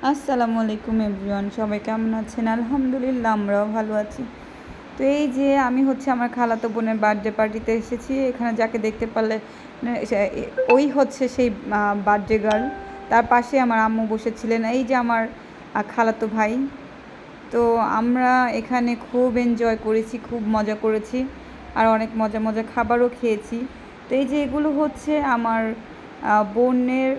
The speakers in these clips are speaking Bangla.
আসসালামু আলাইকুম এভরিওয়ান, সবাই কেমন আছেন? আলহামদুলিল্লাহ আমরাও ভালো আছি। তো এই যে আমি হচ্ছে আমার খালাতো বোনের বার্থডে পার্টিতে এসেছি। এখানে যাকে দেখতে পারলে ওই হচ্ছে সেই বার্থডে গার্ল। তার পাশে আমার আম্মু বসেছিলেন, এই যে আমার খালাতো ভাই। তো আমরা এখানে খুব এনজয় করেছি, খুব মজা করেছি, আর অনেক মজা মজা খাবারও খেয়েছি। তো এই যে এগুলো হচ্ছে আমার বোনের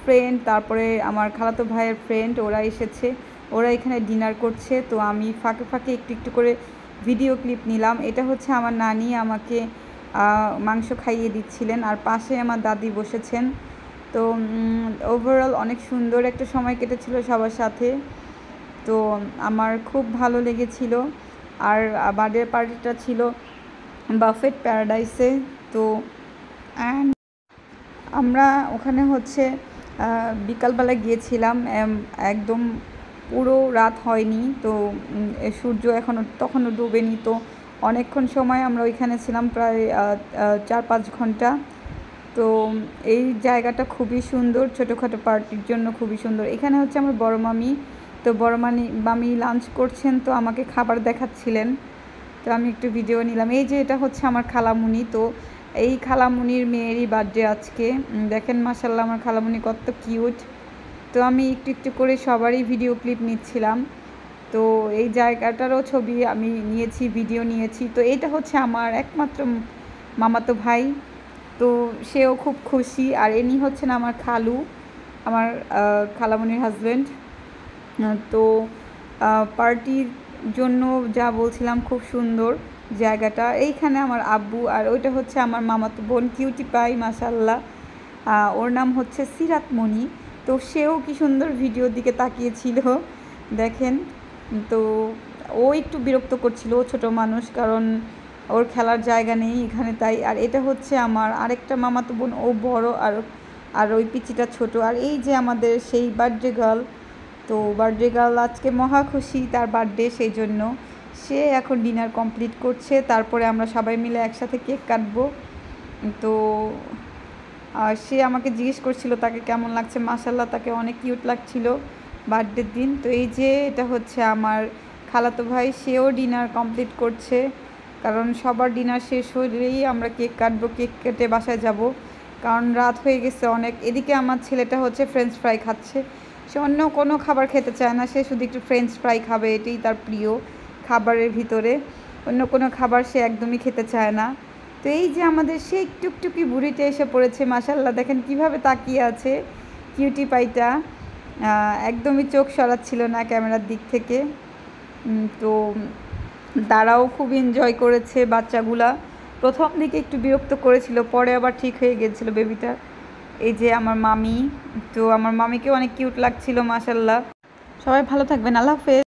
ফ্রেন্ড, তারপরে আমার খালাতো ভাইয়ের ফ্রেন্ড, ওরা এসেছে, ওরা এখানে ডিনার করছে। তো আমি ফাঁকে ফাঁকে একটু একটু করে ভিডিও ক্লিপ নিলাম। এটা হচ্ছে আমার নানি আমাকে মাংস খাইয়ে দিচ্ছিলেন, আর পাশে আমার দাদি বসেছেন। তো ওভারঅল অনেক সুন্দর একটা সময় কেটেছিল সবার সাথে। তো আমার খুব ভালো লেগেছিল। আর বার্থডে পার্টিটা ছিল বাফেট প্যারাডাইসে। তো অ্যান্ড আমরা ওখানে হচ্ছে বিকালবেলা গিয়েছিলাম, একদম পুরো রাত হয়নি। তো সূর্য তখনও ডোবেনি। তো অনেকক্ষণ সময় আমরা ওইখানে ছিলাম, প্রায় 4-5 ঘন্টা। তো এই জায়গাটা খুবই সুন্দর, ছোটোখাটো পার্টির জন্য খুবই সুন্দর। এখানে হচ্ছে আমার বড় মামি। তো বড় মামি লাঞ্চ করছেন, তো আমাকে খাবার দেখাচ্ছিলেন। তো আমি একটু ভিডিও নিলাম। এই যে এটা হচ্ছে আমার খালামুনি। তো এই খালামুনির মেয়েরই বার্থডে আজকে। দেখেন মাশাল্লাহ আমার খালামুনি কত কিউট। তো আমি একটু একটু করে সবারই ভিডিও ক্লিপ নিচ্ছিলাম। তো এই জায়গাটারও ছবি আমি নিয়েছি, ভিডিও নিয়েছি। তো এইটা হচ্ছে আমার একমাত্র মামাতো ভাই। তো সেও খুব খুশি। আর ইনি হচ্ছেন আমার খালু, আমার খালামুনির হাজব্যান্ড। তো পার্টির জন্য যা বলছিলাম, খুব সুন্দর জায়গাটা। এইখানে আমার আব্বু, আর ওইটা হচ্ছে আমার মামাতো বোন, কিউটি পাই মাশাল্লাহ। ওর নাম হচ্ছে সিরাতমণি। তো সেও কি সুন্দর ভিডিওর দিকে তাকিয়েছিল, দেখেন। তো ও একটু বিরক্ত করছিল, ও ছোটো মানুষ, কারণ ওর খেলার জায়গা নেই এখানে, তাই। আর এটা হচ্ছে আমার আরেকটা মামাতো বোন, ও বড়, আর ওই পিচিটা ছোট। আর এই যে আমাদের সেই বার্থডে গার্ল। তো বার্থডে গার্ল আজকে মহা খুশি, তার বার্থডে, সেই জন্য সে এখন ডিনার কমপ্লিট করছে। তারপরে আমরা সবাই মিলে একসাথে কেক কাটবো। তো সে আমাকে জিজ্ঞেস করছিল তাকে কেমন লাগছে। মাশাল্লাহ তাকে অনেক কিউট লাগছিল বার্থডের দিন। তো এই যে এটা হচ্ছে আমার খালাতো ভাই, সেও ডিনার কমপ্লিট করছে, কারণ সবার ডিনার শেষ হলেই আমরা কেক কাটবো, কেক কেটে বাসায় যাব, কারণ রাত হয়ে গেছে অনেক। এদিকে আমার ছেলেটা হচ্ছে ফ্রেঞ্চ ফ্রাই খাচ্ছে। সে অন্য কোনো খাবার খেতে চায় না, সে শুধু একটু ফ্রেঞ্চ ফ্রাই খাবে, এটাই তার প্রিয় খাবারের ভিতরে। অন্য কোনো খাবার সে একদমই খেতে চায় না। তো এই যে আমাদের সেই টুকটুকি বুড়িটা এসে পড়েছে, মাশাল্লাহ দেখেন কিভাবে তাকিয়ে আছে কিউটি পাইটা। একদমই চোখ সরাচ্ছিল না ক্যামেরার দিক থেকে। তো তারাও খুব এনজয় করেছে বাচ্চাগুলা। প্রথম দিকে একটু বিরক্ত করেছিল, পরে আবার ঠিক হয়ে গেছিলো বেবিটা। এই যে আমার মামি। তো আমার মামিকেও অনেক কিউট লাগছিল মাশাল্লাহ। সবাই ভালো থাকবেন, আল্লাহ হাফেজ।